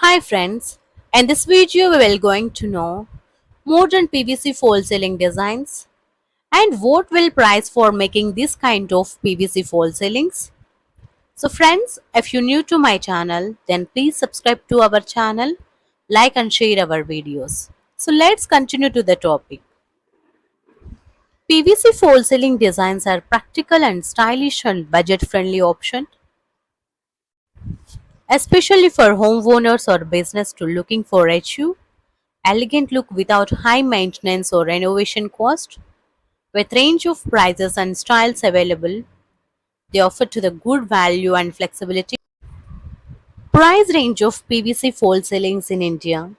Hi friends, in this video we will going to know modern PVC fall ceiling designs and what will price for making this kind of PVC fall ceilings. So friends, if you're new to my channel then please subscribe to our channel, like and share our videos. So let's continue to the topic. PVC fall ceiling designs are practical and stylish and budget friendly option, especially for homeowners or business to looking for HU elegant look without high maintenance or renovation cost. With range of prices and styles available, they offer to the good value and flexibility. Price range of PVC fall ceilings in India.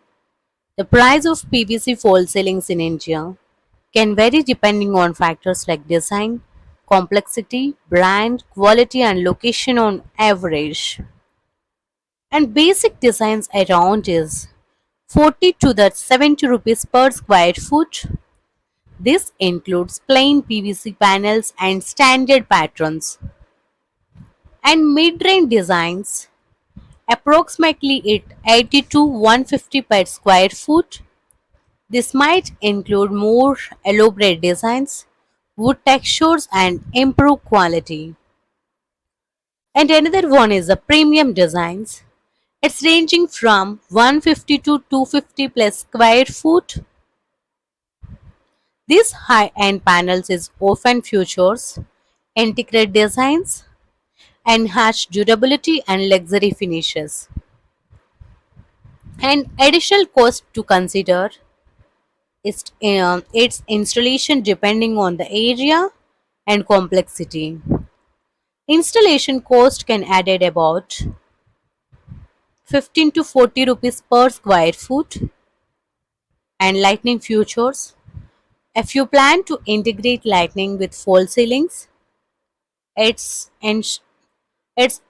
The price of PVC fall ceilings in India can vary depending on factors like design, complexity, brand, quality and location on average. And basic designs around is 40 to the 70 rupees per square foot. This includes plain PVC panels and standard patterns. And mid-range designs, approximately at 80 to 150 per square foot. This might include more elaborate designs, wood textures and improved quality. And another one is the premium designs. It's ranging from 150 to 250 plus square foot. These high-end panels is often features integrated designs, enhanced durability and luxury finishes. An additional cost to consider is its installation depending on the area and complexity. Installation cost can add at about 15 to 40 rupees per square foot. And lighting features. If you plan to integrate lighting with false ceilings, it's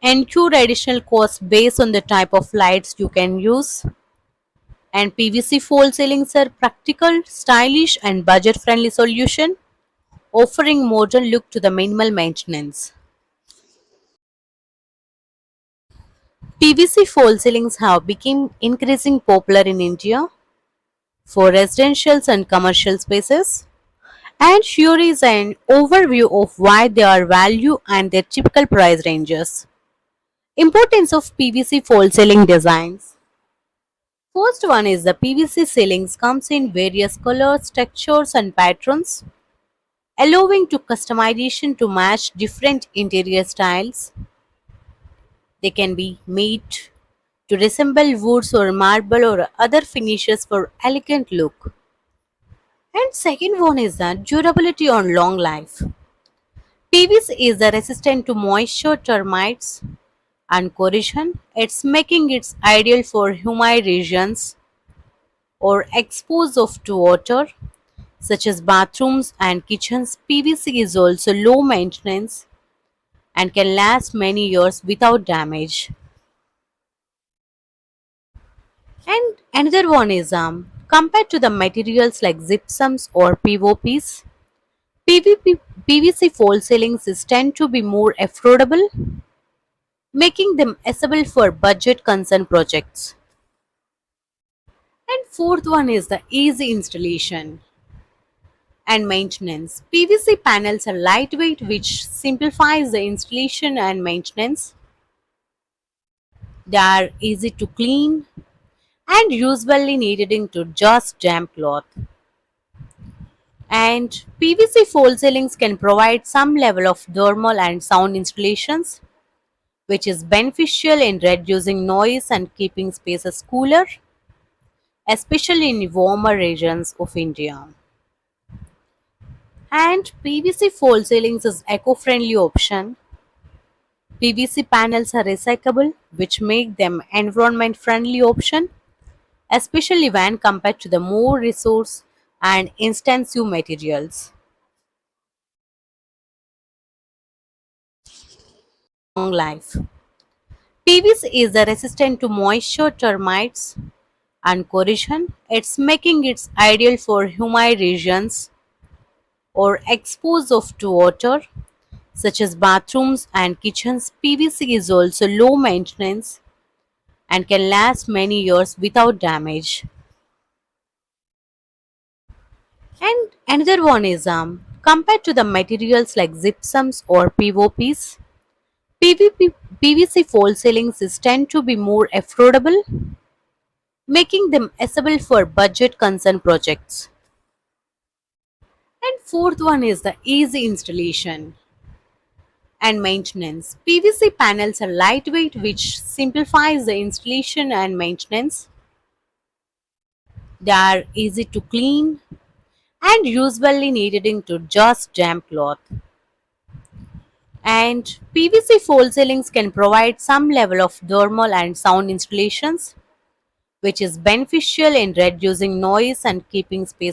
incur additional cost based on the type of lights you can use. And PVC fall ceilings are practical, stylish and budget-friendly solution, offering modern look to the minimal maintenance. PVC fall ceilings have become increasingly popular in India for residential and commercial spaces. And here is an overview of why they are value and their typical price ranges. Importance of PVC fall ceiling designs. First one is the PVC ceilings comes in various colors, textures and patterns, allowing to customization to match different interior styles. They can be made to resemble woods or marble or other finishes for elegant look. And second one is the durability on long life. PVC is the resistant to moisture, termites and corrosion. It's making it ideal for humid regions or exposed to water such as bathrooms and kitchens. PVC is also low maintenance and can last many years without damage. And another one is compared to the materials like gypsums or PVPs, PVC fall ceilings tend to be more affordable, making them accessible for budget concern projects. And fourth one is the easy installation and maintenance. PVC panels are lightweight, which simplifies the installation and maintenance. They are easy to clean and usually needed into just damp cloth. And PVC fall ceilings can provide some level of thermal and sound installations, which is beneficial in reducing noise and keeping spaces cooler, especially in warmer regions of India. And PVC fall ceilings is eco-friendly option. PVC panels are recyclable, which make them environment friendly option, especially when compared to the more resource and intensive materials. Long life. PVC is resistant to moisture, termites, and corrosion. It's making it ideal for humid regions or exposed to water such as bathrooms and kitchens. PVC is also low maintenance and can last many years without damage. And another one is compared to the materials like gypsums or PVPs, PVC fall ceilings tend to be more affordable, making them accessible for budget concern projects. And fourth one is the easy installation and maintenance. PVC panels are lightweight, which simplifies the installation and maintenance. They are easy to clean and usually needed into just damp cloth. And PVC fall ceilings can provide some level of thermal and sound installations, which is beneficial in reducing noise and keeping space